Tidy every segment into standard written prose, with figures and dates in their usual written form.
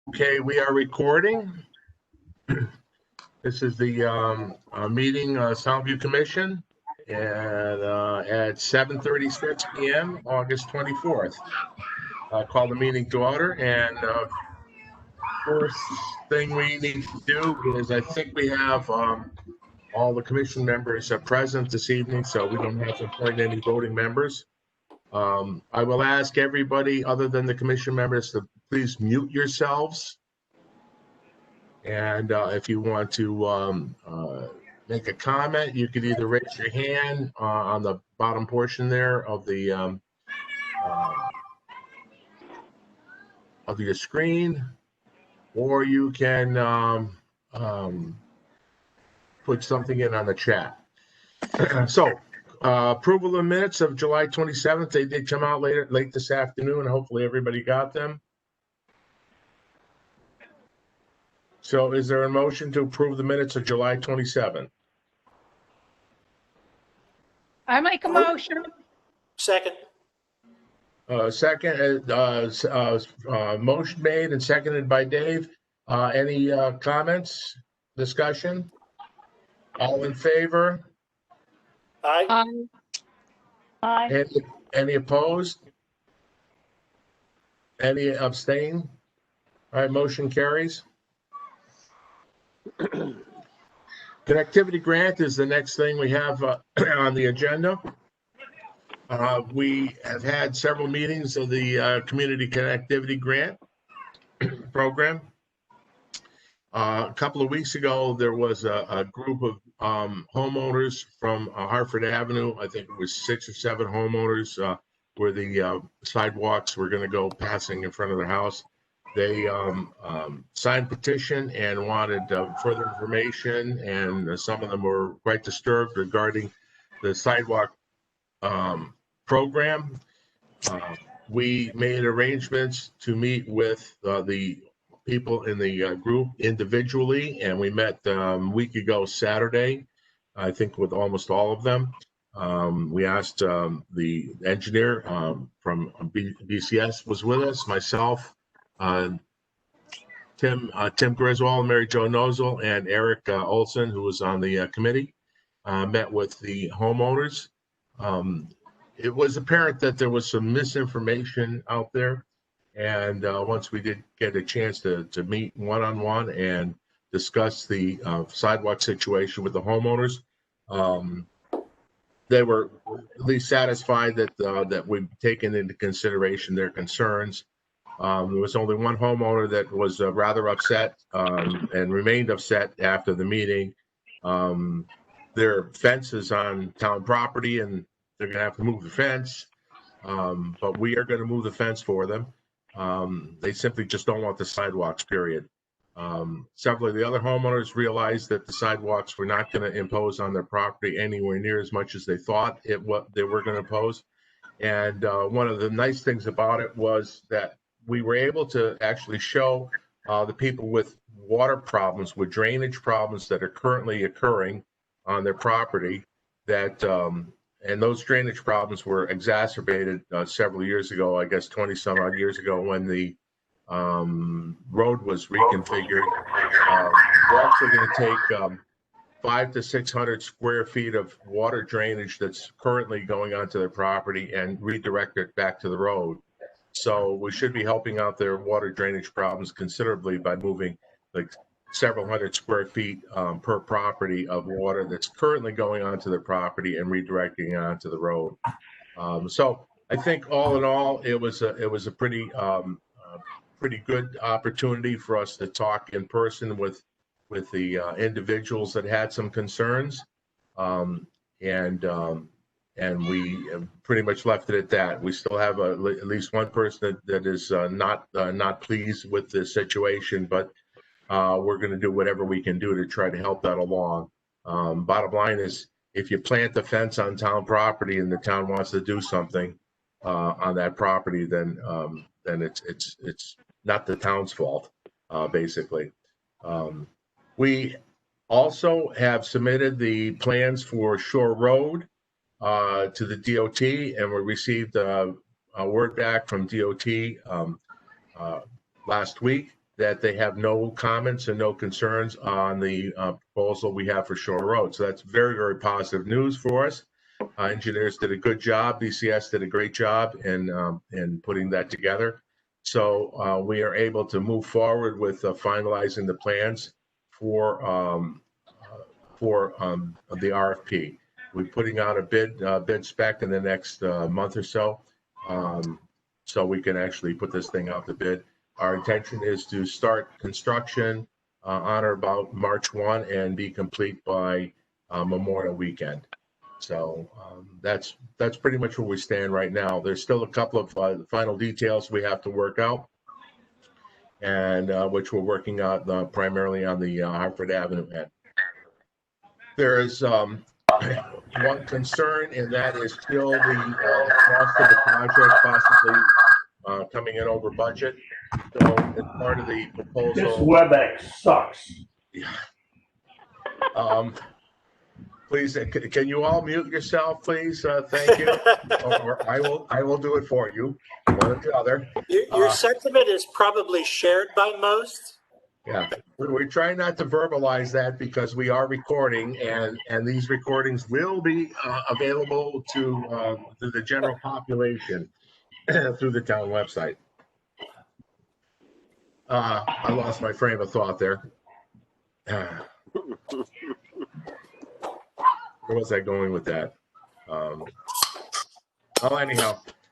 Okay, we are recording. This is the meeting, Soundview Commission, and at 7:36 p.m., August 24th. Call the meeting to order, and first thing we need to do is I think we have all the commission members are present this evening, so we don't have to appoint any voting members. I will ask everybody other than the commission members to please mute yourselves. And if you want to make a comment, you could either raise your hand on the bottom portion there of your screen, or you can put something in on the chat. So approval of the minutes of July 27th. They did come out late this afternoon. Hopefully everybody got them. So is there a motion to approve the minutes of July 27th? I make a motion. Second. Motion made and seconded by Dave. Any comments, discussion? All in favor? Aye. Aye. Any opposed? Any abstain? All right, motion carries. Connectivity grant is the next thing we have on the agenda. We have had several meetings of the community connectivity grant program. A couple of weeks ago, there was a group of homeowners from Hartford Avenue. I think it was 6 or 7 homeowners where the sidewalks were going to go passing in front of their house. They signed petition and wanted further information, and some of them were quite disturbed regarding the sidewalk program. We made arrangements to meet with the people in the group individually, and we met a week ago Saturday, I think, with almost all of them. We asked the engineer from BCS was with us, myself, Tim Griswold, Mary Jo Nozel, and Eric Olson, who was on the committee, met with the homeowners. It was apparent that there was some misinformation out there. And once we did get a chance to meet one-on-one and discuss the sidewalk situation with the homeowners, they were at least satisfied that we've taken into consideration their concerns. There was only one homeowner that was rather upset and remained upset after the meeting. Their fence is on town property, and they're going to have to move the fence. But we are going to move the fence for them. They simply just don't want the sidewalks, period. Several of the other homeowners realized that the sidewalks were not going to impose on their property anywhere near as much as they thought they were going to impose. And one of the nice things about it was that we were able to actually show the people with water problems, with drainage problems that are currently occurring on their property, that and those drainage problems were exacerbated several years ago, I guess 20 some odd years ago, when the road was reconfigured. We're actually going to take 500 to 600 square feet of water drainage that's currently going onto their property and redirect it back to the road. So we should be helping out their water drainage problems considerably by moving like several hundred square feet per property of water that's currently going onto their property and redirecting it onto the road. So I think all in all, it was a pretty good opportunity for us to talk in person with the individuals that had some concerns, and we pretty much left it at that. We still have at least one person that is not pleased with the situation, but we're going to do whatever we can do to try to help that along. Bottom line is, if you plant the fence on town property and the town wants to do something on that property, then it's not the town's fault, basically. We also have submitted the plans for Shore Road to the DOT, and we received a word back from DOT last week. that they have no comments and no concerns on the proposal we have for Shore Road. So that's very, very positive news for us. Engineers did a good job. BCS did a great job in putting that together. So we are able to move forward with finalizing the plans for the RFP. We're putting out a bid spec in the next month or so, so we can actually put this thing out to bid. Our intention is to start construction on or about March 1 and be complete by Memorial Weekend. So that's pretty much where we stand right now. There's still a couple of final details we have to work out, and which we're working on primarily on the Hartford Avenue end. There is one concern, and that is still the cost of the project possibly coming in over budget. So as part of the proposal, This WebEx sucks. yeah. Please, can you all mute yourself, please? Thank you. Or I will do it for you, one or the other. Your sentiment is probably shared by most. Yeah, we're trying not to verbalize that because we are recording, and these recordings will be available to the general population through the town website. I lost my frame of thought there. Where was I going with that?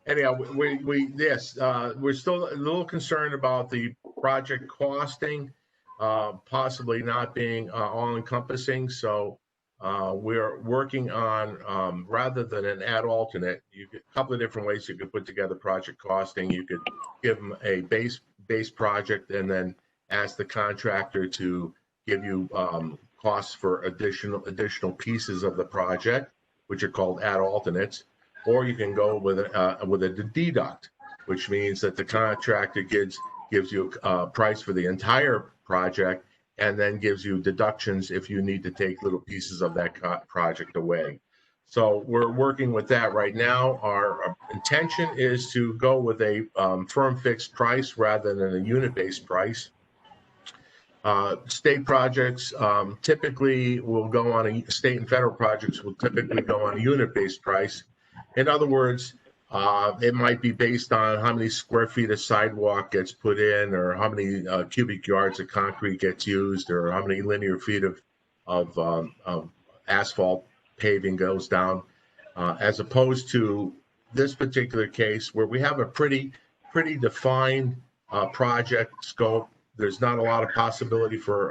Anyhow, we're still a little concerned about the project costing, possibly not being all encompassing. So we're working on, rather than an ad alternate, a couple of different ways you could put together project costing. You could give them a base project and then ask the contractor to give you costs for additional pieces of the project, which are called ad alternates. Or you can go with a deduct, which means that the contractor gives you a price for the entire project and then gives you deductions if you need to take little pieces of that project away. So we're working with that right now. Our intention is to go with a firm fixed price rather than a unit-based price. State projects typically will go on state and federal projects will typically go on a unit-based price. In other words, it might be based on how many square feet of sidewalk gets put in, or how many cubic yards of concrete gets used, or how many linear feet of asphalt paving goes down, as opposed to this particular case where we have a pretty defined project scope. There's not a lot of possibility for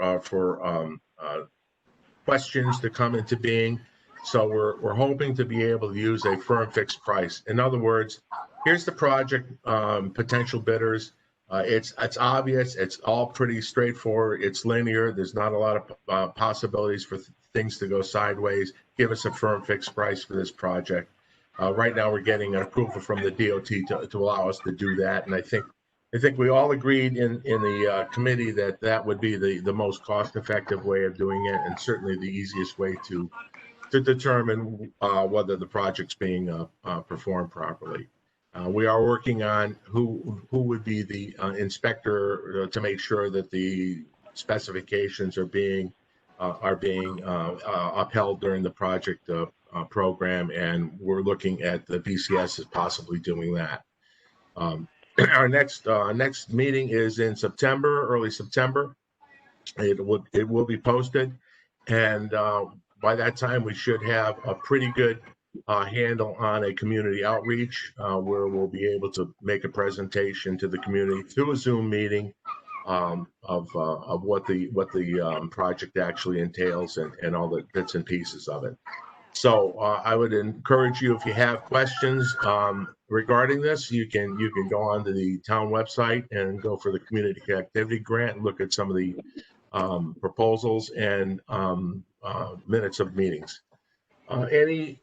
questions to come into being. So we're hoping to be able to use a firm fixed price. In other words, here's the project, potential bidders. It's obvious. It's all pretty straightforward. It's linear. There's not a lot of possibilities for things to go sideways. Give us a firm fixed price for this project. Right now, we're getting an approval from the DOT to allow us to do that, and I think we all agreed in the committee that would be the most cost-effective way of doing it, and certainly the easiest way to determine whether the project's being performed properly. We are working on who would be the inspector to make sure that the specifications are being upheld during the project program, and we're looking at the BCS as possibly doing that. Our next meeting is in September, early September. It will be posted, and by that time we should have a pretty good handle on a community outreach where we'll be able to make a presentation to the community through a Zoom meeting of what the project actually entails and all the bits and pieces of it. So I would encourage you, if you have questions regarding this, you can go onto the town website and go for the community connectivity grant and look at some of the proposals and minutes of meetings. Any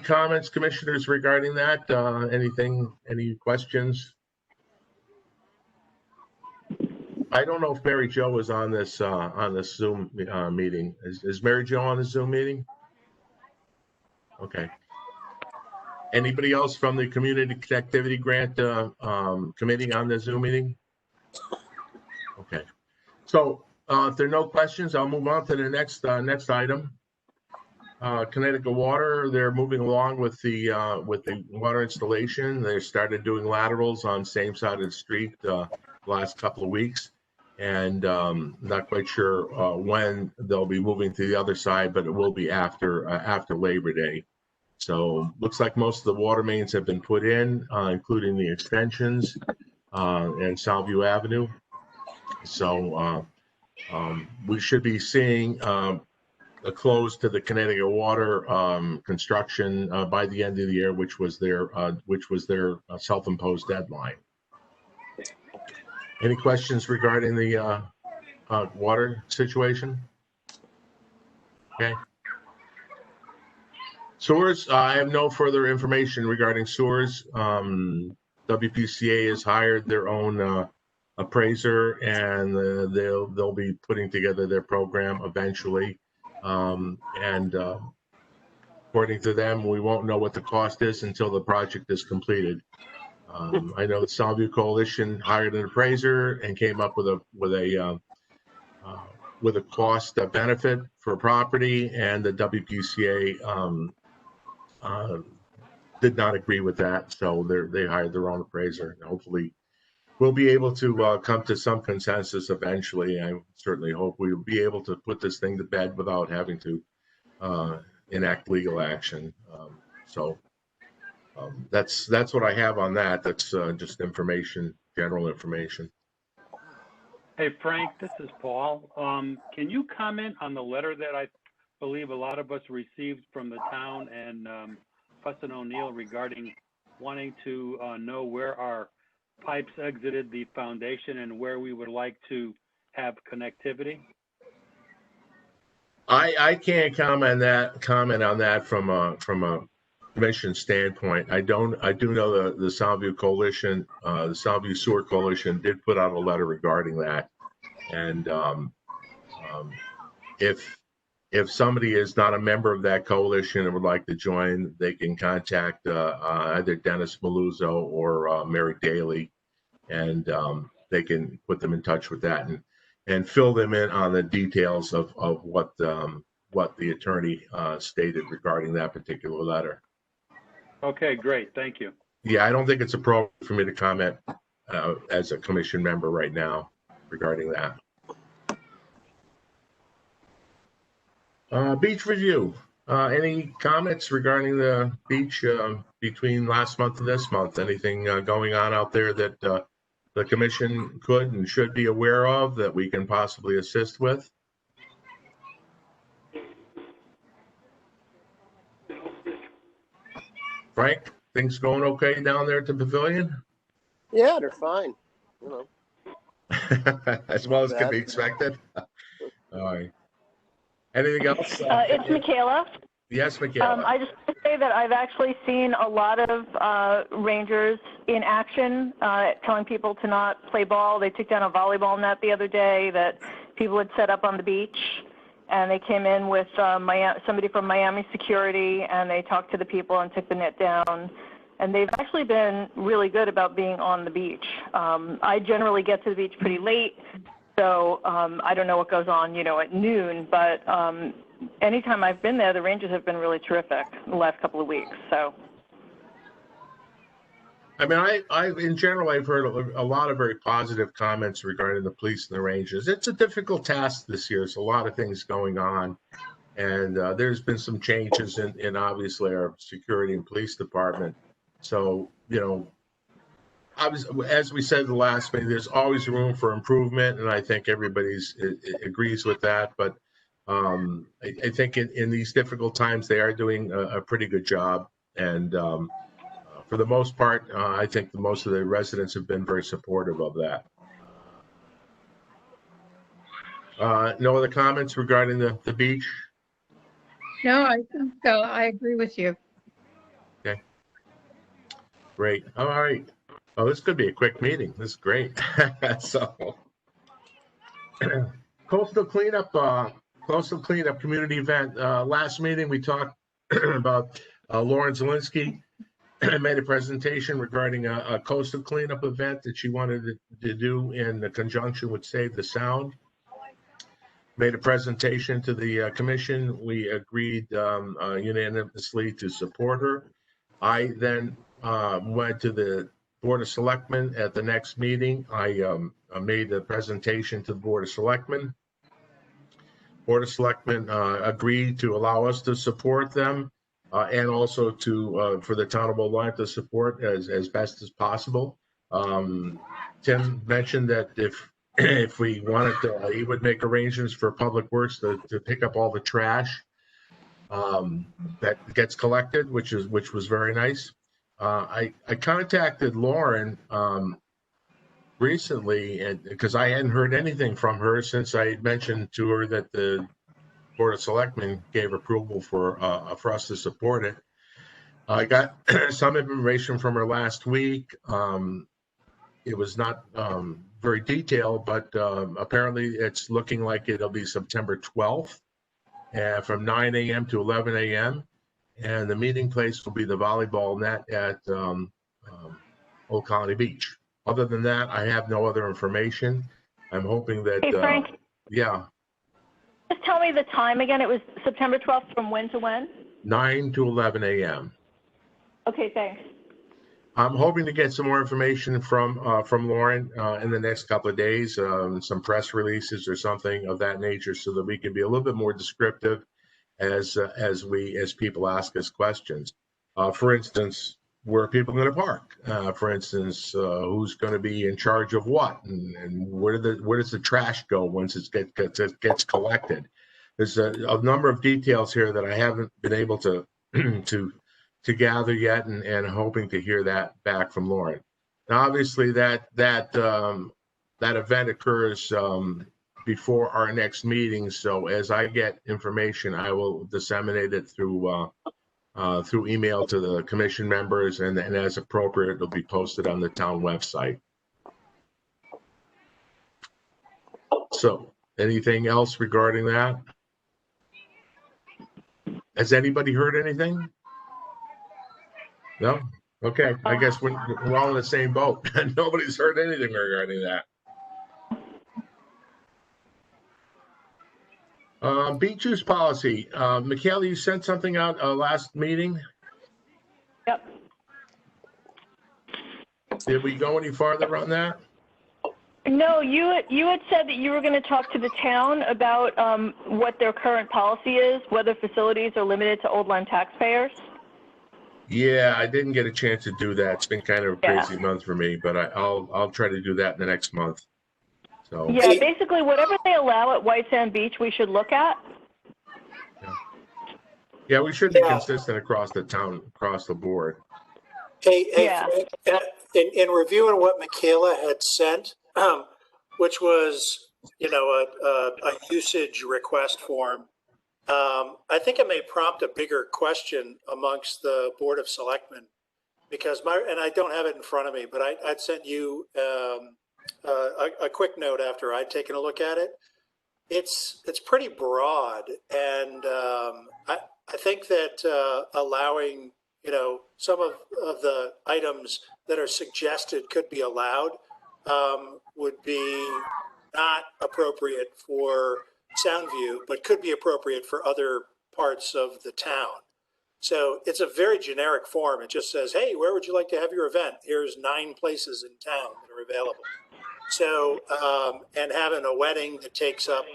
comments, commissioners, regarding that? Any questions? I don't know if Mary Jo is on this Zoom meeting. Is Mary Jo on the Zoom meeting? Okay. Anybody else from the Community Connectivity Grant Committee on the Zoom meeting? So if there are no questions, I'll move on to the next item. Connecticut Water, they're moving along with the water installation. They started doing laterals on same side of the street the last couple of weeks, and not quite sure when they'll be moving to the other side, but it will be after Labor Day. So looks like most of the water mains have been put in, including the extensions and Southview Avenue. So we should be seeing a close to the Connecticut Water construction by the end of the year, which was their self-imposed deadline. Any questions regarding the water situation? Okay. Sewers, I have no further information regarding sewers. WPCA has hired their own appraiser, and they'll be putting together their program eventually. According to them, we won't know what the cost is until the project is completed. I know the Southview Coalition hired an appraiser and came up with a cost benefit for property, and the WPCA did not agree with that, so they hired their own appraiser. And hopefully, we'll be able to come to some consensus eventually. I certainly hope we'll be able to put this thing to bed without having to enact legal action. That's what I have on that. That's just information, general information. Hey, Frank, this is Paul. Can you comment on the letter that I believe a lot of us received from the town and Fussin O'Neill regarding wanting to know where our pipes exited the foundation and where we would like to have connectivity? I can't comment on that from a commission standpoint. I do know the Southview Coalition, the Southview Sewer Coalition did put out a letter regarding that, and if somebody is not a member of that coalition and would like to join, they can contact either Dennis Maluzzo or Mary Daly, and they can put them in touch with that and fill them in on the details of what the attorney stated regarding that particular letter. Okay, great. Thank you. Yeah, I don't think it's appropriate for me to comment as a commission member right now regarding that. Beach review. Any comments regarding the beach between last month and this month? Anything going on out there that the commission could and should be aware of that we can possibly assist with? Frank, things going okay down there at the pavilion? Yeah, they're fine. You know, As well as can be expected. All right. Anything else? It's Michaela. Yes, Michaela. I just want to say that I've actually seen a lot of rangers in action, telling people to not play ball. They took down a volleyball net the other day that people had set up on the beach, and they came in with somebody from Miami Security, and they talked to the people and took the net down. And they've actually been really good about being on the beach. I generally get to the beach pretty late, so I don't know what goes on, at noon, but anytime I've been there, the rangers have been really terrific the last couple of weeks. So, I mean, in general, I've heard a lot of very positive comments regarding the police and the rangers. It's a difficult task this year. There's a lot of things going on, and there's been some changes in obviously our security and police department. So, obviously, as we said the last meeting, there's always room for improvement, and I think everybody agrees with that. But I think in these difficult times, they are doing a pretty good job. And for the most part, I think most of the residents have been very supportive of that. No other comments regarding the beach? No, I think so. I agree with you. Okay. Great. All right. Oh, this could be a quick meeting. This is great. So, coastal cleanup community event. Last meeting, we talked about Lauren Zielinski made a presentation regarding a coastal cleanup event that she wanted to do in conjunction with Save the Sound. made a presentation to the commission. We agreed unanimously to support her. I then went to the Board of Selectmen at the next meeting. I made the presentation to the Board of Selectmen. Board of Selectmen agreed to allow us to support them and also to for the town of Old Lyme to support as best as possible. Tim mentioned that if we wanted to, he would make arrangements for Public Works to pick up all the trash that gets collected, which was very nice. I contacted Lauren recently, and because I hadn't heard anything from her since I had mentioned to her that the Board of Selectmen gave approval for us to support it. I got some information from her last week. It was not very detailed, but apparently it's looking like it'll be September 12th from 9 a.m. to 11 a.m. And the meeting place will be the volleyball net at Old Colony Beach. Other than that, I have no other information. I'm hoping that, Hey, Frank, yeah, just tell me the time again. It was September 12th from when to when? 9 to 11 a.m. Okay, thanks. I'm hoping to get some more information from Lauren in the next couple of days, some press releases or something of that nature, so that we can be a little bit more descriptive as people ask us questions. For instance, where are people going to park? For instance, who's going to be in charge of what, and where does the trash go once it gets collected? There's a number of details here that I haven't been able to to gather yet, and hoping to hear that back from Lauren. Now, obviously, that event occurs before our next meeting, so as I get information, I will disseminate it through email to the commission members, and as appropriate, it'll be posted on the town website. So, anything else regarding that? Has anybody heard anything? No? Okay, I guess we're all in the same boat. Nobody's heard anything regarding that. Beach use policy. Michaela, you sent something out last meeting. Yep. Did we go any farther on that? No, you had said that you were going to talk to the town about what their current policy is, whether facilities are limited to Old Lyme taxpayers. Yeah, I didn't get a chance to do that. It's been kind of a crazy month for me, but I'll try to do that in the next month. So yeah, basically whatever they allow at White Sand Beach, we should look at. Yeah, we should be consistent across the town, across the board. Hey, Yeah. Frank, in reviewing what Michaela had sent, which was, a usage request form, I think it may prompt a bigger question amongst the Board of Selectmen, because and I don't have it in front of me, but I'd sent you a quick note after I'd taken a look at it. It's pretty broad, and I think that allowing some of the items that are suggested could be allowed would be not appropriate for Soundview, but could be appropriate for other parts of the town. So it's a very generic form. It just says, hey, where would you like to have your event? Here's 9 places in town that are available. So, and having a wedding that takes up,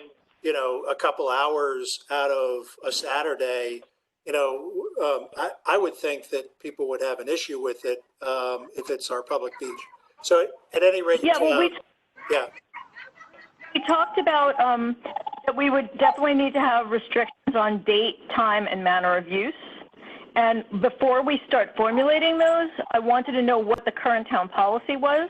a couple hours out of a Saturday, I would think that people would have an issue with it if it's our public beach. So at any rate, Yeah, well, we talked about that we would definitely need to have restrictions on date, time, and manner of use. And before we start formulating those, I wanted to know what the current town policy was.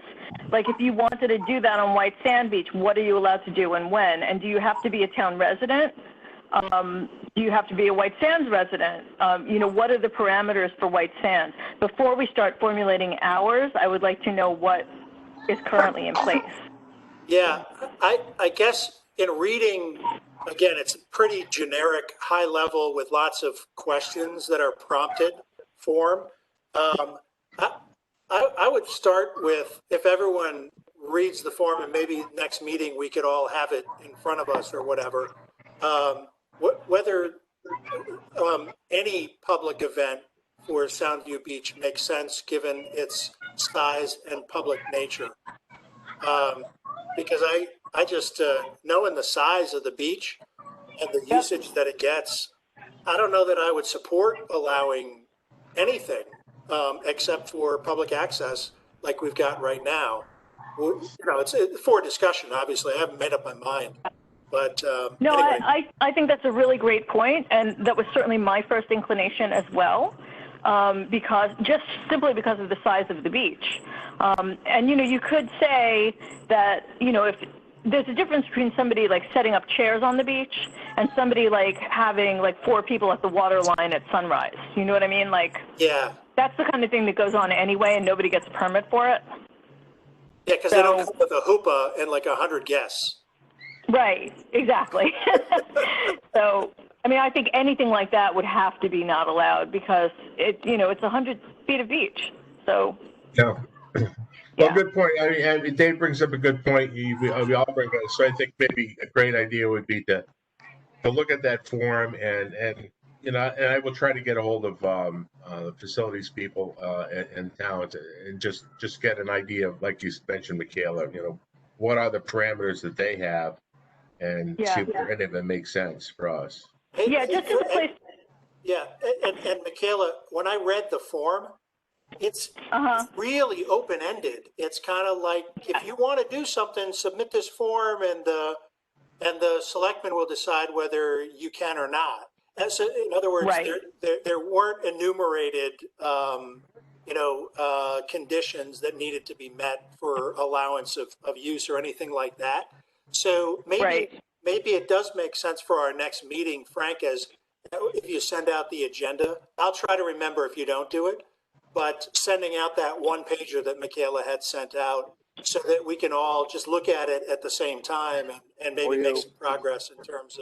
Like, if you wanted to do that on White Sand Beach, what are you allowed to do and when? And do you have to be a town resident? Do you have to be a White Sands resident? What are the parameters for White Sands? Before we start formulating hours, I would like to know what is currently in place. Yeah, I guess in reading, again, it's pretty generic, high level with lots of questions that are prompted form. I would start with, if everyone reads the form, and maybe next meeting we could all have it in front of us or whatever. Whether any public event for Soundview Beach makes sense given its size and public nature. Because I just, knowing the size of the beach and the usage that it gets, I don't know that I would support allowing anything except for public access like we've got right now. You know, it's for discussion, obviously. I haven't made up my mind. But No, anyway. I think that's a really great point, and that was certainly my first inclination as well, just simply because of the size of the beach. And, you know, you could say that, you know, if there's a difference between somebody like setting up chairs on the beach and somebody like having like 4 people at the water line at sunrise. You know what I mean? Like, Yeah. that's the kind of thing that goes on anyway, and nobody gets a permit for it. Yeah, because they don't come with a hoopah and like 100 guests. Right, exactly. So, I mean, I think anything like that would have to be not allowed because it's 100 feet of beach. So. Yeah. Well, good point. I mean, Dave brings up a good point. We all bring it. So I think maybe a great idea would be to look at that form and you know, and I will try to get a hold of the facilities people in town and just get an idea of, like you mentioned, Michaela, you know, what are the parameters that they have and see if any of it makes sense for us. Yeah, just as a place. Yeah, and Michaela, when I read the form, it's really open-ended. It's kind of like, if you want to do something, submit this form, and the selectmen will decide whether you can or not. And so, in other words, there weren't enumerated, conditions that needed to be met for allowance of use or anything like that. So maybe it does make sense for our next meeting, Frank, as if you send out the agenda. I'll try to remember if you don't do it, but sending out that one pager that Michaela had sent out so that we can all just look at it at the same time and maybe make some progress in terms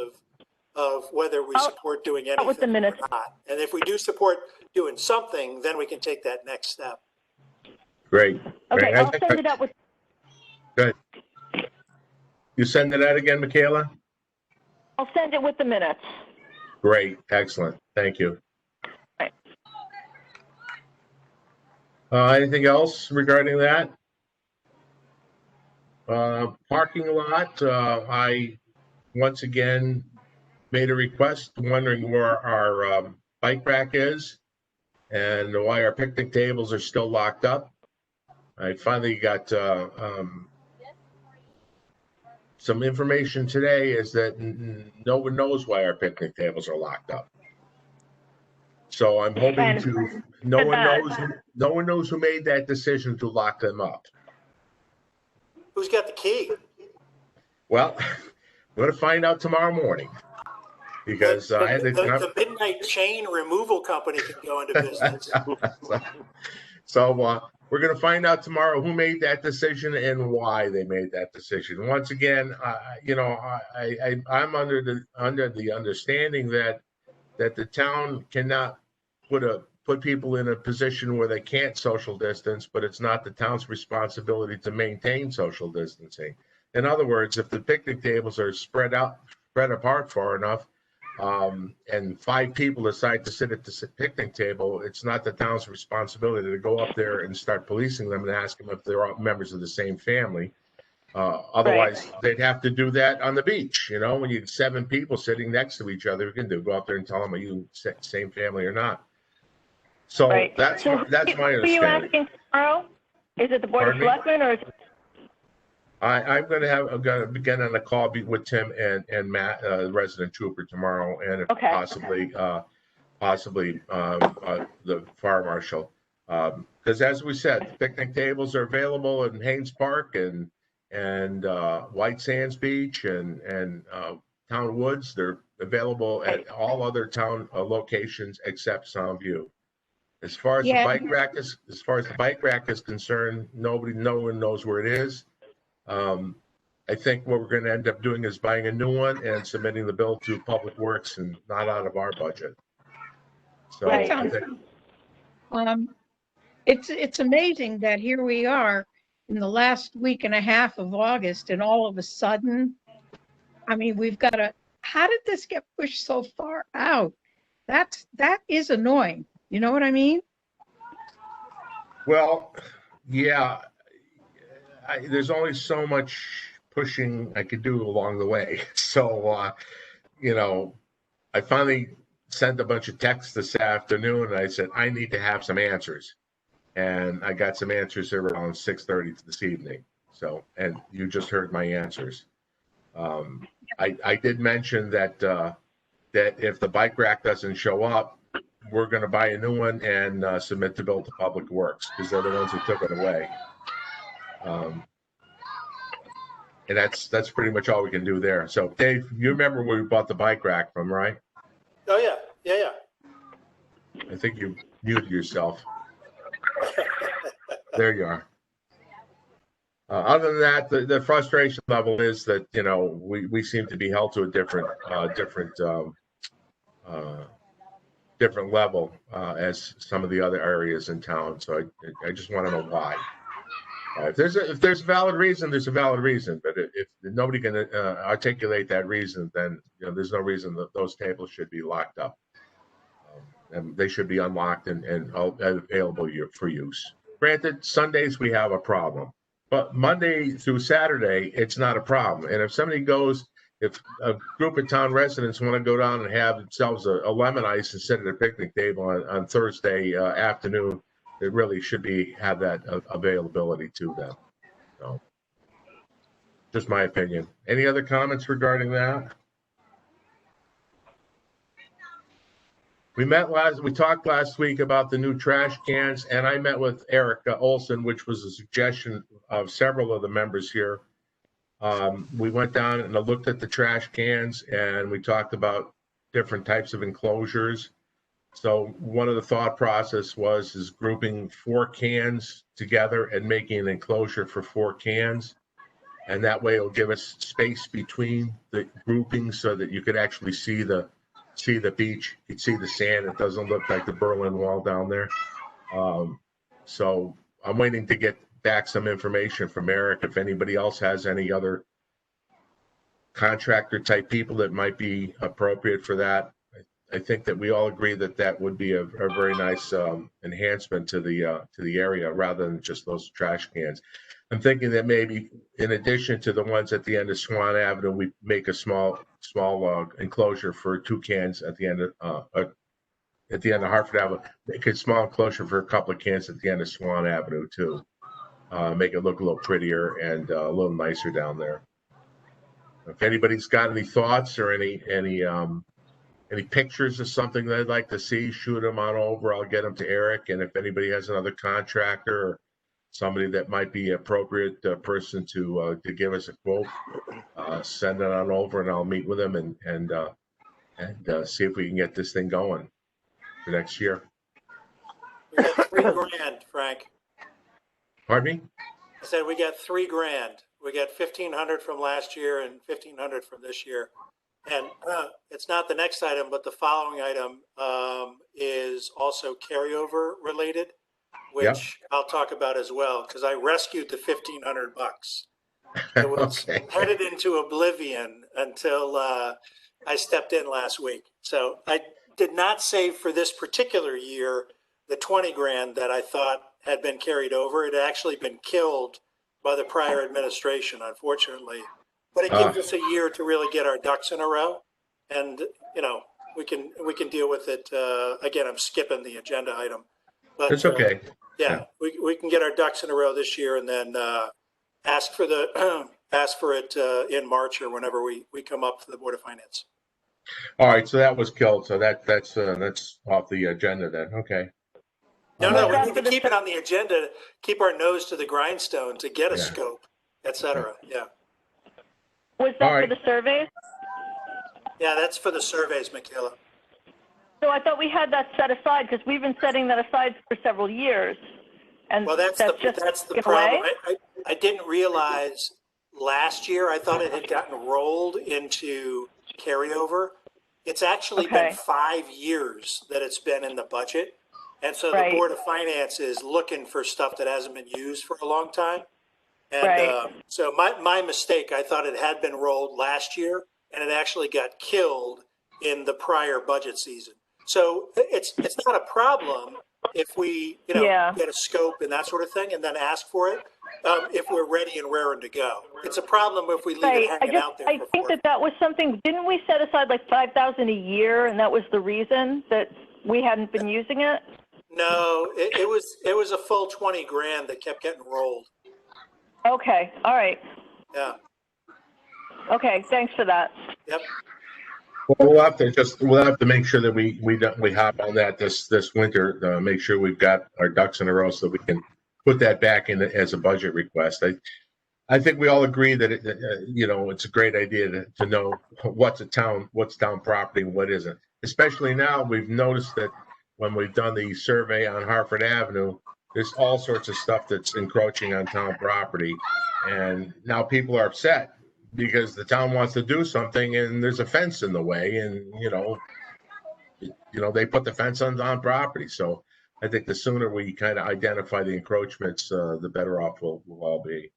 of whether we support doing anything or not. And if we do support doing something, then we can take that next step. Great. Okay, I'll send it out with. Good. You send it out again, Michaela? I'll send it with the minutes. Great. Excellent. Thank you. Right. Anything else regarding that? Parking lot. I once again made a request wondering where our bike rack is and why our picnic tables are still locked up. I finally got some information today is that no one knows why our picnic tables are locked up. So I'm hoping to, no one knows who made that decision to lock them up. Who's got the key? Well, I'm going to find out tomorrow morning because the midnight chain removal company can go into business. So we're going to find out tomorrow who made that decision and why they made that decision. Once again, I'm under the understanding that the town cannot put people in a position where they can't social distance, but it's not the town's responsibility to maintain social distancing. In other words, if the picnic tables are spread apart far enough, and 5 people decide to sit at the picnic table, it's not the town's responsibility to go up there and start policing them and ask them if they're all members of the same family. Otherwise, they'd have to do that on the beach. You know, when you have 7 people sitting next to each other, you can go up there and tell them, are you same family or not? So that's my understanding. Who are you asking tomorrow? Is it the Board of Selectmen or? I'm going to begin on a call with Tim and Matt, resident trooper, tomorrow, and possibly the fire marshal, because as we said, picnic tables are available in Haynes Park and White Sands Beach and Town Woods. They're available at all other town locations except Soundview. As far as the bike rack is concerned, no one knows where it is. I think what we're going to end up doing is buying a new one and submitting the bill to Public Works and not out of our budget. So it's amazing that here we are in the last week and a half of August, and all of a sudden, I mean, how did this get pushed so far out? That is annoying. You know what I mean? Well, yeah, there's only so much pushing I could do along the way. So, you know, I finally sent a bunch of texts this afternoon, and I said, I need to have some answers. And I got some answers around 6:30 this evening. So, and you just heard my answers. I did mention that that if the bike rack doesn't show up, we're going to buy a new one and submit the bill to Public Works because they're the ones who took it away. And that's pretty much all we can do there. So, Dave, you remember where we bought the bike rack from, right? Oh, yeah, yeah. I think you muted yourself. There you are. Other than that, the frustration level is that, you know, we seem to be held to a different level as some of the other areas in town. So I just want to know why. If there's a valid reason, there's a valid reason. But if nobody can articulate that reason, then, you know, there's no reason that those tables should be locked up. And they should be unlocked and available for use. Granted, Sundays we have a problem, but Monday through Saturday it's not a problem. And if a group of town residents want to go down and have themselves a lemon ice and sit at a picnic table on Thursday afternoon, it really should have that availability to them. So, just my opinion. Any other comments regarding that? We talked last week about the new trash cans, and I met with Eric Olson, which was a suggestion of several of the members here. We went down and looked at the trash cans, and we talked about different types of enclosures. So one of the thought process is grouping 4 cans together and making an enclosure for 4 cans. And that way it'll give us space between the groupings so that you could actually see the beach, you'd see the sand. It doesn't look like the Berlin Wall down there. So I'm waiting to get back some information from Eric. If anybody else has any other contractor type people that might be appropriate for that, I think that we all agree that would be a very nice enhancement to the area rather than just those trash cans. I'm thinking that maybe in addition to the ones at the end of Swan Avenue, we make a small enclosure for 2 cans at the end of Hartford Avenue. Make a small enclosure for a couple of cans at the end of Swan Avenue too. Make it look a little prettier and a little nicer down there. If anybody's got any thoughts or any pictures of something they'd like to see, shoot them on over. I'll get them to Eric. And if anybody has another contractor or somebody that might be appropriate person to give us a quote, send it on over, and I'll meet with them and see if we can get this thing going for next year. We got $3,000, Frank. Pardon me? I said we got $3,000. We got 1,500 from last year and 1,500 from this year. And it's not the next item, but the following item is also carryover related, which I'll talk about as well, because I rescued the $1,500. It was headed into oblivion until I stepped in last week. So I did not save for this particular year the $20,000 that I thought had been carried over. It had actually been killed by the prior administration, unfortunately. But it gives us a year to really get our ducks in a row, and you know we can deal with it. Again, I'm skipping the agenda item, but it's okay. Yeah, we can get our ducks in a row this year, and then ask for it in March or whenever we come up to the Board of Finance. All right, so that was killed. So that's off the agenda then. Okay. No, we need to keep it on the agenda. Keep our nose to the grindstone to get a scope, etc. Yeah. Was that for the surveys? Yeah, that's for the surveys, Michaela. So I thought we had that set aside because we've been setting that aside for several years. And well, that's the problem. I didn't realize last year. I thought it had gotten rolled into carryover. It's actually been 5 years that it's been in the budget. And so the Board of Finance is looking for stuff that hasn't been used for a long time. And Right. so my mistake, I thought it had been rolled last year, and it actually got killed in the prior budget season. So it's not a problem if we, Yeah. get a scope and that sort of thing and then ask for it, if we're ready and raring to go. It's a problem if we leave it Right. hanging out there I for think 4 that was something, didn't we set aside like 5,000 a year and that was the reason that we hadn't been using it? No, it was a full 20 grand that kept getting rolled. Okay. All right. Yeah. Okay. Thanks for that. Yep. Well, we'll have to make sure that we hop on that this winter, make sure we've got our ducks in a row so we can put that back in as a budget request. I think we all agree that it's a great idea to know what's town property and what isn't. Especially now, we've noticed that when we've done the survey on Hartford Avenue, there's all sorts of stuff that's encroaching on town property, and now people are upset because the town wants to do something and there's a fence in the way, and they put the fence on property. So I think the sooner we kind of identify the encroachments, the better off we'll all be.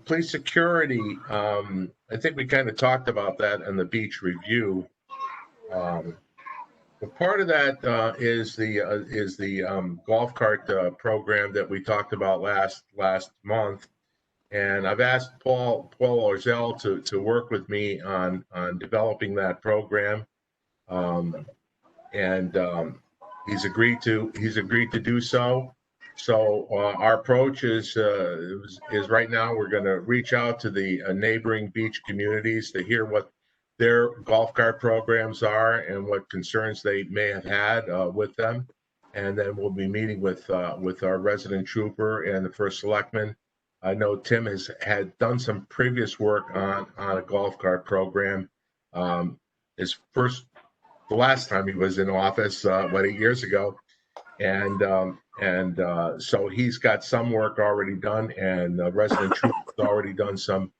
Police security, I think we kind of talked about that in the beach review. But part of that is the golf cart program that we talked about last month, and I've asked Paul Orzell to work with me on developing that program, and he's agreed to do so. So our approach is right now we're going to reach out to the neighboring beach communities to hear what their golf cart programs are and what concerns they may have had with them, and then we'll be meeting with our resident trooper and the first selectman. I know Tim had done some previous work on a golf cart program. The last time he was in office, 8 years ago. And so he's got some work already done, and resident trooper's already done some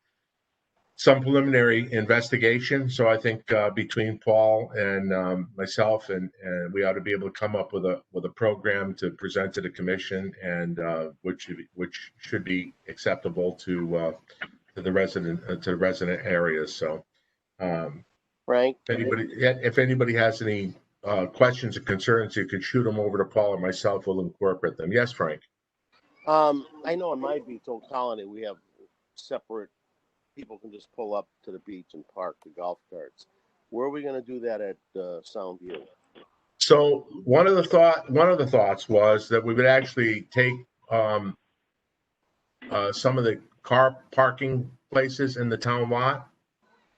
preliminary investigation. So I think between Paul and myself, and we ought to be able to come up with a program to present to the commission, and which should be acceptable to the resident areas. So Frank? if anybody has any questions or concerns, you could shoot them over to Paul or myself. We'll incorporate them. Yes, Frank. I know on my beach, Old Colony, we have separate people can just pull up to the beach and park the golf carts. Where are we going to do that at Soundview? So one of the thoughts was that we would actually take some of the car parking places in the town lot,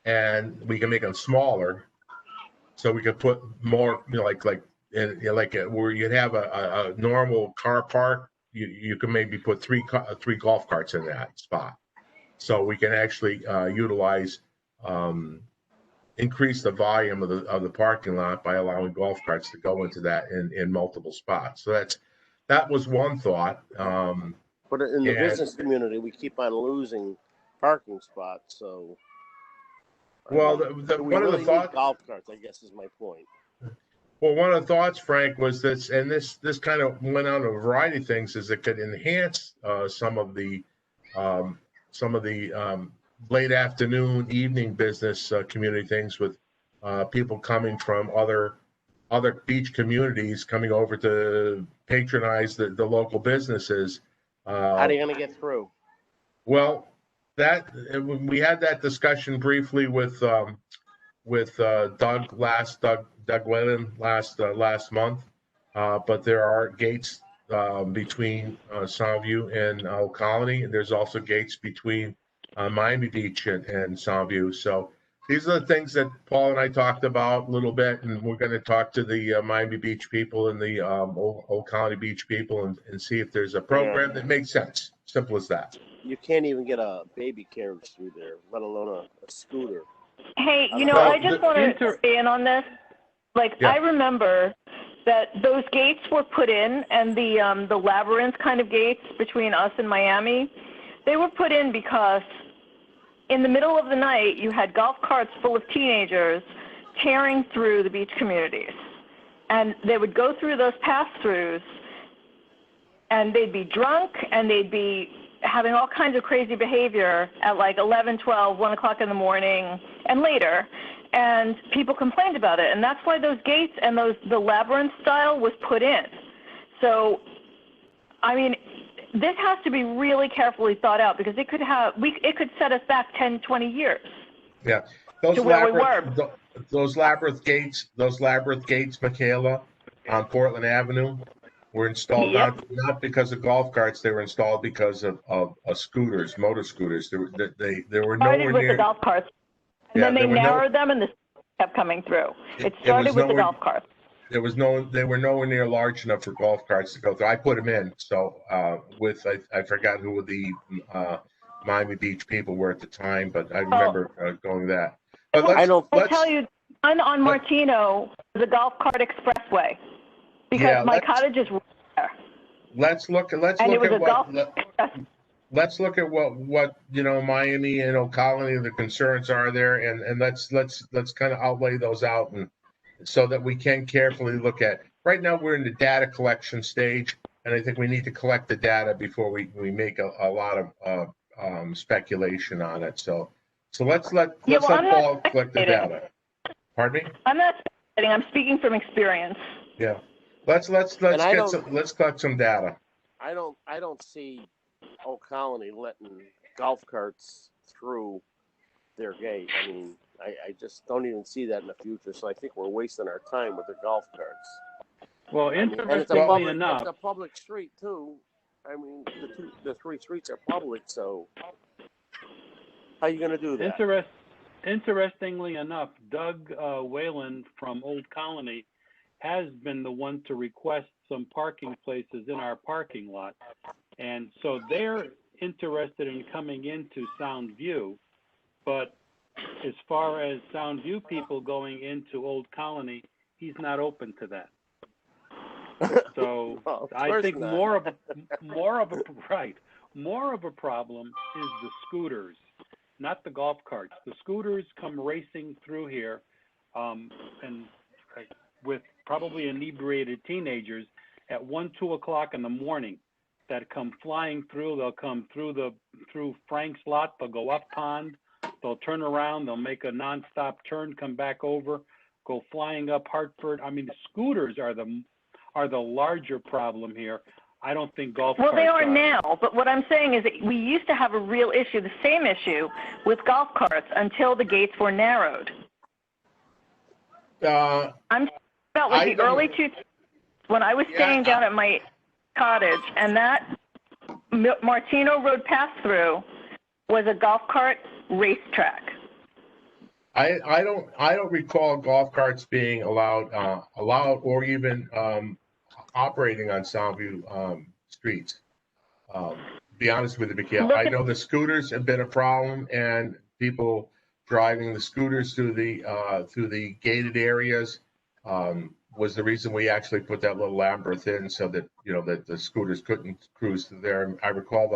and we can make them smaller, so we could put more, like where you'd have a normal car park, you can maybe put three golf carts in that spot. So we can actually increase the volume of the parking lot by allowing golf carts to go into that in multiple spots. So that was one thought. But in the business community, we keep on losing parking spots. So, well, one of the thoughts, golf carts, I guess, is my point. Well, one of the thoughts, Frank, was this, and this kind of went on a variety of things, is it could enhance some of the late afternoon, evening business community things with people coming from other beach communities coming over to patronize the local businesses. How are you going to get through? Well, we had that discussion briefly with Doug Lennon last month, but there are gates between Soundview and Old Colony, and there's also gates between Miami Beach and Soundview. So these are the things that Paul and I talked about a little bit, and we're going to talk to the Miami Beach people and the Old Colony Beach people and see if there's a program that makes sense. Simple as that. You can't even get a baby carriage through there, let alone a scooter. Hey, I just want to stay in on this. I remember that those gates were put in, and the labyrinth kind of gates between us and Miami, they were put in because in the middle of the night, you had golf carts full of teenagers tearing through the beach communities. And they would go through those pass-throughs, and they'd be drunk, and they'd be having all kinds of crazy behavior at like 11, 12, 1 o'clock in the morning and later. And people complained about it. And that's why those gates and the labyrinth style was put in. So, I mean, this has to be really carefully thought out because it could set us back 10, 20 years. Yeah. Those to where we labyrinth, those labyrinth gates, Michaela, on Portland Avenue were installed Yep. not because of golf carts. They were installed because of scooters, motor scooters. They were Started nowhere with near. the golf carts, and Yeah, then they there were narrowed them, and the kept coming through. It started with the golf carts. They were nowhere near large enough for golf carts to go through. I put them in. So I forgot who the Miami Beach people were at the time, but I remember going that. But I'll tell you, one on Martino, the golf cart expressway, because my cottage is right there. Let's look at what Miami and Colony, the concerns are there, and let's kind of outlay those out, and so that we can carefully look at. Right now, we're in the data collection stage, and I think we need to collect the data before we make a lot of speculation on it. So let's let Paul collect the data. Pardon me? I'm not speculating. I'm speaking from experience. Yeah. Let's collect some data. I don't see Old Colony letting golf carts through their gate. I mean, I just don't even see that in the future. So I think we're wasting our time with the golf carts. Well, interestingly enough, it's a public street too. I mean, the three streets are public. So how are you going to do that? Interestingly enough, Doug Whalen from Old Colony has been the one to request some parking places in our parking lot. And so they're interested in coming into Sound View, but as far as Sound View people going into Old Colony, he's not open to that. So well, I think not. more of a problem is the scooters, not the golf carts. The scooters come racing through here, and with probably inebriated teenagers at 1, 2 o'clock in the morning that come flying through. They'll come through Frank's lot. They'll go up pond. They'll turn around. They'll make a nonstop turn, come back over, go flying up Hartford. I mean, the scooters are the larger problem here. I don't think golf carts. Well, they are now, but what I'm saying is that we used to have a real issue, the same issue with golf carts until the gates were narrowed. I'm talking about like the early 2000s when I was staying down at my cottage, and that Martino Road pass-through was a golf cart racetrack. I don't recall golf carts being allowed or even operating on Soundview streets. To be honest with you, Mikhail, I know the scooters have been a problem, and people driving the scooters through the gated areas was the reason we actually put that little labyrinth in, so that that the scooters couldn't cruise through there. I recall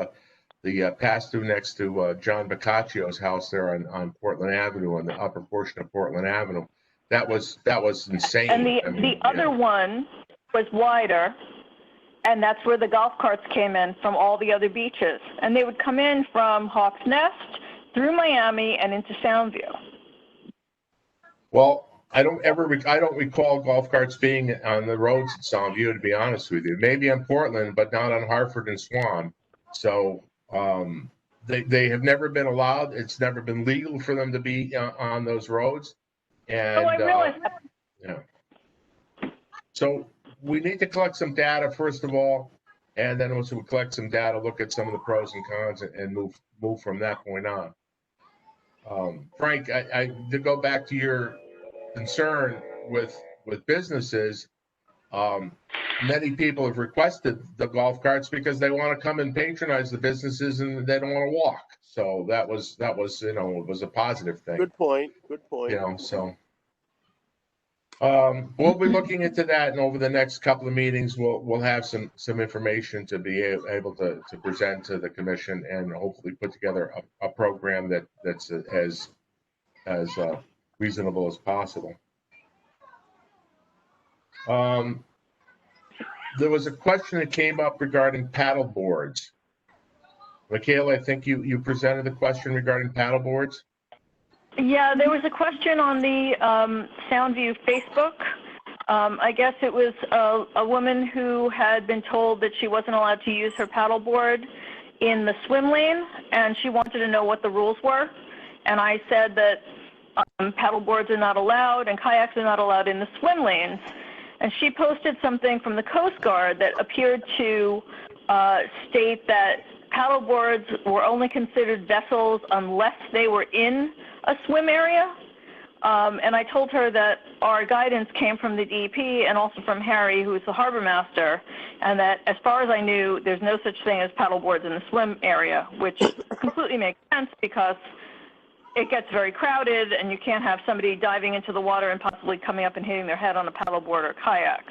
the pass through next to John Boccaccio's house there on Portland Avenue, on the upper portion of Portland Avenue. That was insane. And the other one was wider, and that's where the golf carts came in from all the other beaches. And they would come in from Hawks Nest through Miami and into Soundview. Well, I don't recall golf carts being on the roads at Soundview, to be honest with you. Maybe on Portland, but not on Hartford and Swan. So they have never been allowed. It's never been legal for them to be on those roads. And I realize that. Yeah. So we need to collect some data first of all, and then once we collect some data, look at some of the pros and cons and move from that point on. Frank, I to go back to your concern with businesses, many people have requested the golf carts because they want to come and patronize the businesses and they don't want to walk. So that was it was a positive thing. Good point. So we'll be looking into that, and over the next couple of meetings, we'll have some information to be able to present to the commission, and hopefully put together a program that's as reasonable as possible. there was a question that came up regarding paddle boards. Michaela, I think you presented a question regarding paddle boards. Yeah, there was a question on the Soundview Facebook. I guess it was a woman who had been told that she wasn't allowed to use her paddleboard in the swim lane, and she wanted to know what the rules were. And I said that paddleboards are not allowed and kayaks are not allowed in the swim lanes. And she posted something from the Coast Guard that appeared to state that paddleboards were only considered vessels unless they were in a swim area. And I told her that our guidance came from the DEP and also from Harry, who is the harbor master, and that as far as I knew, there's no such thing as paddleboards in the swim area, which completely makes sense because it gets very crowded and you can't have somebody diving into the water and possibly coming up and hitting their head on a paddleboard or kayak.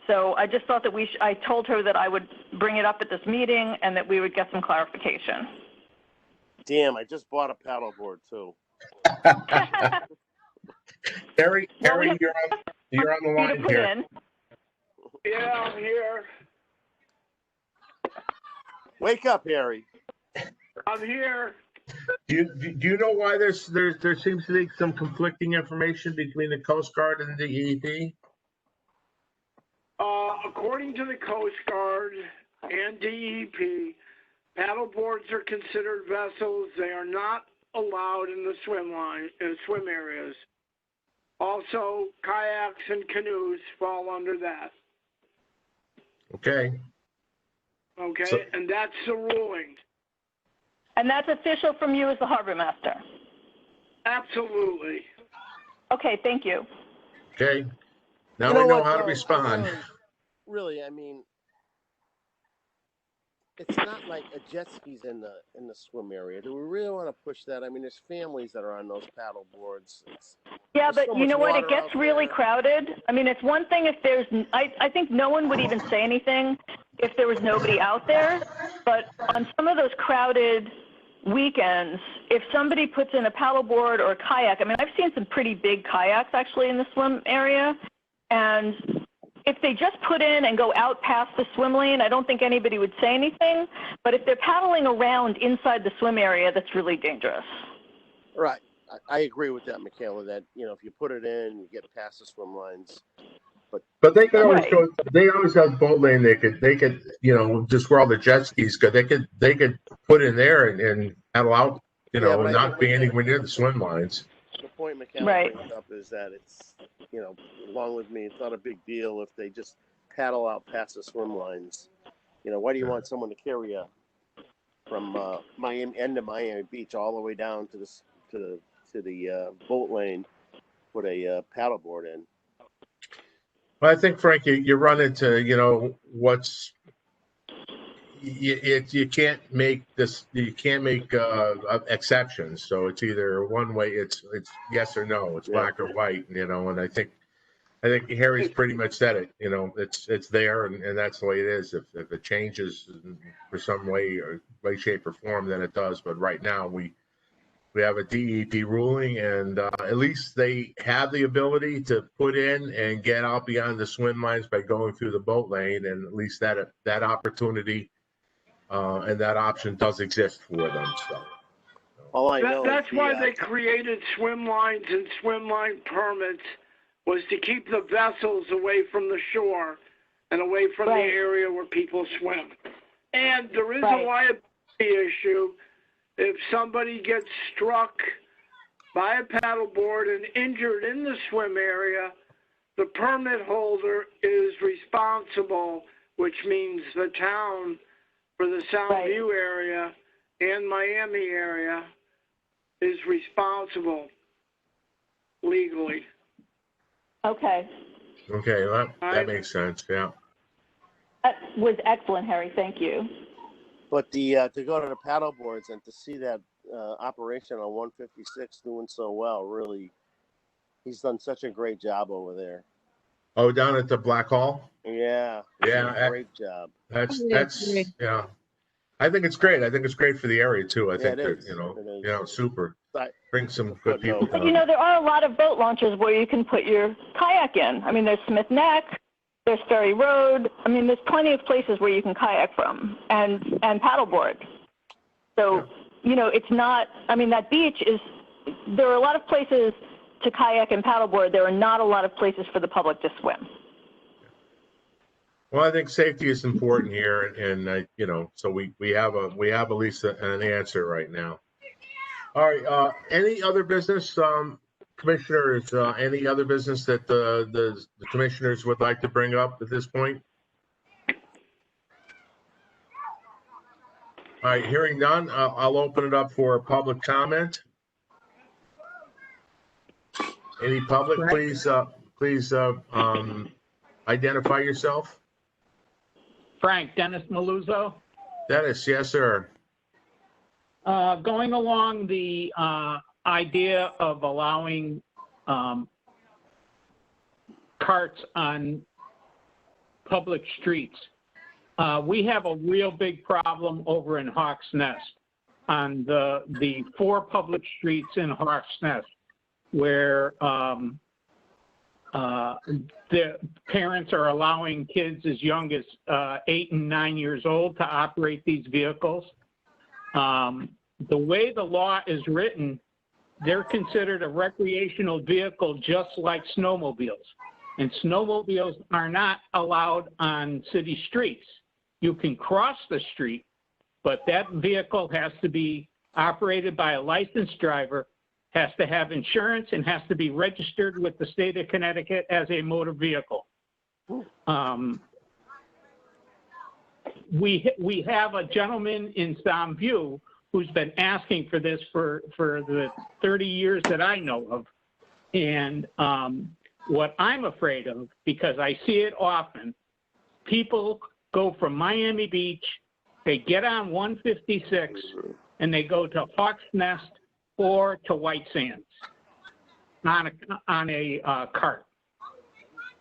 So I just thought that I told her that I would bring it up at this meeting and that we would get some clarification. Damn, I just bought a paddleboard too. Harry, you're on the line here. Yeah, I'm here. Wake up, Harry. I'm here. Do you know why there seems to be some conflicting information between the Coast Guard and the DEP? According to the Coast Guard and DEP, paddleboards are considered vessels. They are not allowed in the swim areas. Also, kayaks and canoes fall under that. Okay. Okay, So, and that's the ruling. And that's official from you as the harbor master? Absolutely. Okay, thank you. okay. Now You know we know what, how to though? respond. Really, I mean, it's not like a jet ski's in the swim area. Do we really want to push that? I mean, there's families that are on those paddle boards. Yeah, There's but so you know much what? It water gets out really there. crowded. I mean, it's one thing if there's, I think no one would even say anything if there was nobody out there. But on some of those crowded weekends, if somebody puts in a paddleboard or a kayak, I mean, I've seen some pretty big kayaks actually in the swim area. And if they just put in and go out past the swim lane, I don't think anybody would say anything. But if they're paddling around inside the swim area, that's really dangerous. Right. I agree with that, Michaela, that, you know, if you put it in, you get past the swim lines. But they could always Right. go. They always have boat lane. They could just where all the jet skis go. They could put in there and paddle out. Yeah, but I not think be we anywhere near the swim lines. The point Michaela Right. brings up is that it's, along with me, it's not a big deal if they just paddle out past the swim lines. Why do you want someone to carry you from Miami Beach all the way down to the boat lane with a paddleboard in? Well, I think, Frank, you run into you can't make this. You can't make exceptions. So it's either one way. It's yes or no. It's black or white. And I think Harry's pretty much said it. It's there, and that's the way it is. If it changes for some way, shape, or form, then it does. But right now we have a DEP ruling, and at least they have the ability to put in and get out beyond the swim lines by going through the boat lane, and at least that opportunity and that option does exist for them. So all I know That's is why they created swim lines and swim line permits, was to keep the vessels away from the shore and away from Right. the area where people swim. And there is Right. a liability issue if somebody gets struck by a paddleboard and injured in the swim area. The permit holder is responsible, which means the town for the Soundview area and Miami area is responsible legally. Okay. okay, that makes sense. Yeah. That was excellent, Harry. Thank you. But to go to the paddle boards and to see that operation on 156 doing so well, really, he's done such a great job over there. Oh, down at the Black Hall. Yeah. Yeah, Great job. That's yeah. I think it's great. I think it's great for the area too. I think it that is. super. But- Bring some good people But down. there are a lot of boat launches where you can put your kayak in. I mean, there's Smith Neck, There's Ferry Road. I mean, there's plenty of places where you can kayak from and paddleboard. So, you know, it's not, I mean, that beach is, there are a lot of places to kayak and paddleboard. There are not a lot of places for the public to swim. Well, I think safety is important here, and you know, so we have at least an answer right now. All right. Any other business, commissioners? Any other business that the commissioners would like to bring up at this point? All right. Hearing none, I'll open it up for public comment. Any public, please identify yourself. Frank, Dennis Maluzzo. Dennis, yes, sir. Going along the idea of allowing carts on public streets, we have a real big problem over in Hawks Nest on the 4 public streets in Hawks Nest where the parents are allowing kids as young as 8 and 9 years old to operate these vehicles. The way the law is written, they're considered a recreational vehicle just like snowmobiles. And snowmobiles are not allowed on city streets. You can cross the street, but that vehicle has to be operated by a licensed driver, has to have insurance, and has to be registered with the state of Connecticut as a motor vehicle. We have a gentleman in Soundview who's been asking for this for the 30 years that I know of. And what I'm afraid of, because I see it often, people go from Miami Beach, they get on 156, and they go to Hawks Nest or to White Sands on a cart.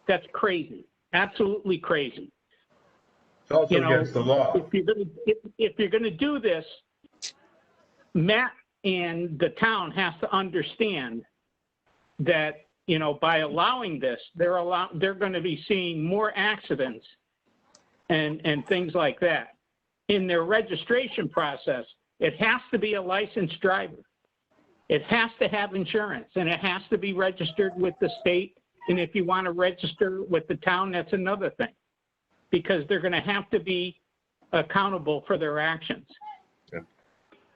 That's crazy, absolutely crazy. It's also against the law. If you're gonna do this, Matt and the town has to understand that, you know, by allowing this, they're going to be seeing more accidents and things like that. In their registration process, it has to be a licensed driver. It has to have insurance, and it has to be registered with the state. And if you want to register with the town, that's another thing, because they're going to have to be accountable for their actions. Yeah.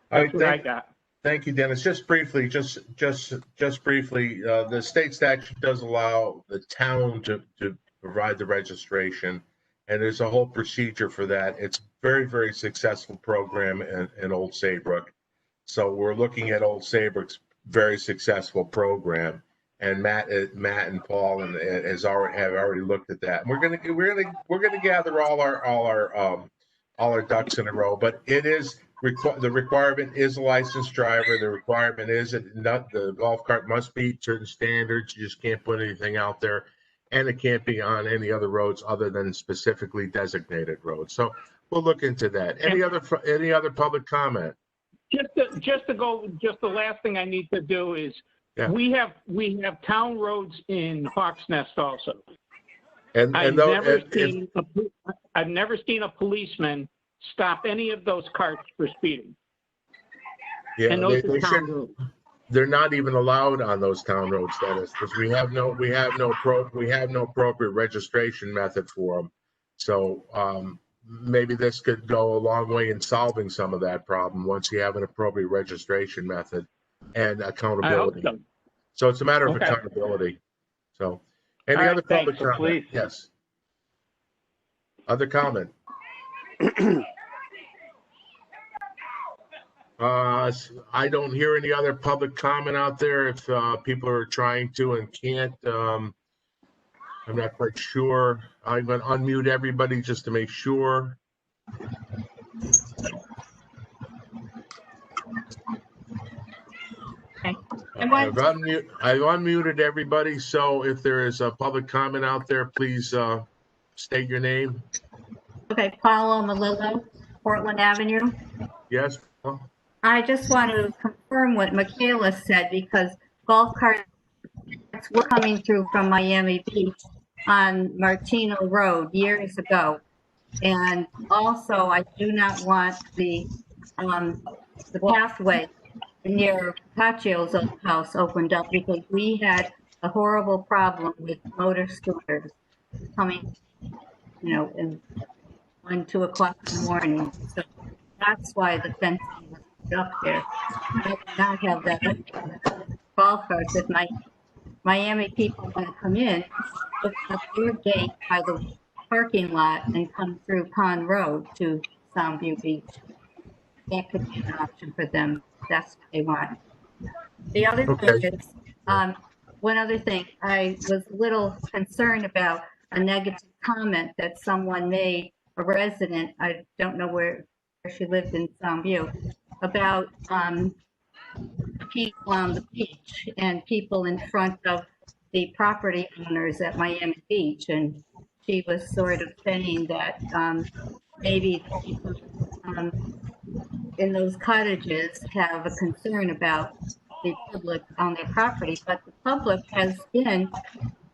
That's what I got. Thank you, Dennis. Just briefly, just briefly, the state statute does allow the town to provide the registration, and there's a whole procedure for that. It's very, very successful program in Old Saybrook. So we're looking at Old Saybrook's very successful program, and Matt and Paul have already looked at that. And we're gonna gather all our ducks in a row, but it is. The requirement is a licensed driver. The requirement is that the golf cart must meet certain standards. You just can't put anything out there, and it can't be on any other roads other than specifically designated roads. So we'll look into that. Any other public comment? Just the last thing I need to do is we have town roads in Hawks Nest also. I've never seen a policeman stop any of those carts for speeding. Yeah, and those are town roads. They're not even allowed on those town roads, Dennis, because we have no appropriate registration method for them. So maybe this could go a long way in solving some of that problem once you have an appropriate registration method and accountability. I hope so. So it's a matter of accountability. So any other public comment? Please. Yes. Other comment? I don't hear any other public comment out there. If people are trying to and can't, I'm not quite sure. I'm going to unmute everybody just to make sure. Okay. I've unmuted everybody. So if there is a public comment out there, please state your name. Okay, Paula Malillo, Portland Avenue. Yes. I just want to confirm what Michaela said, because golf carts were coming through from Miami Beach, on Martino Road years ago. And also, I do not want the pathway near Paccio's old house opened up because we had a horrible problem with motor scooters coming, in 1, 2 o'clock in the morning. So that's why the fencing was put up there. I did not have that up there. Golf carts, if my Miami people want to come in, open up their gate by the parking lot and come through Pond Road to Soundview Beach. That could be an option for them. That's what they want. The other thing Okay. is, one other thing, I was a little concerned about a negative comment that someone made, a resident, I don't know where she lived in Soundview, about people on the beach and people in front of the property owners at Miami Beach. And she was sort of saying that maybe people in those cottages have a concern about the public on their property, but the public has been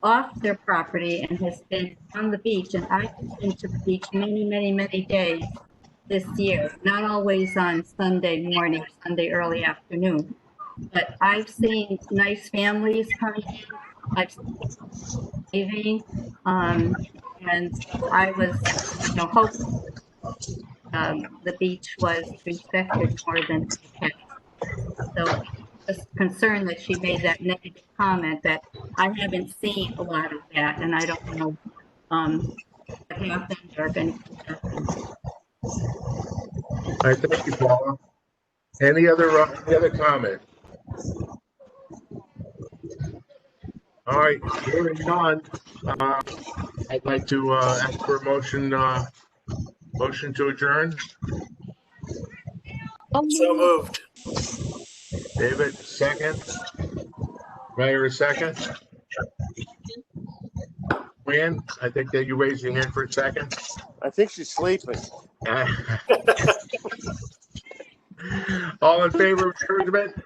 off their property and has been on the beach. And I've been to the beach many, many, many days this year, not always on Sunday morning, Sunday early afternoon. But I've seen nice families coming in. I've seen leaving, and so I was, hoping the beach was respected more than the past. So just concerned that she made that negative comment that I haven't seen a lot of that, and I don't know what happened or if anything happened. All right, thank you, Paula. Any other comment? All right, hearing none, I'd like to ask for a motion to adjourn. So moved. David, second. Mayor, a second. Fran, I think that you raised your hand for a second. I think she's sleeping. All in favor of adjournment?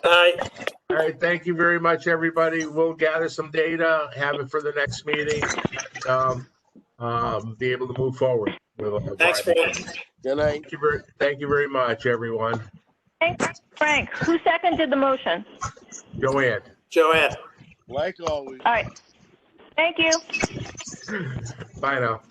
Aye. All right, thank you very much, everybody. We'll gather some data, have it for the next meeting, be able to move forward. Thanks, Frank. Good night. Thank you very much, everyone. Thanks, Frank. Who seconded the motion? Joanne. Joanne. Like always. All right. Thank you. Bye now.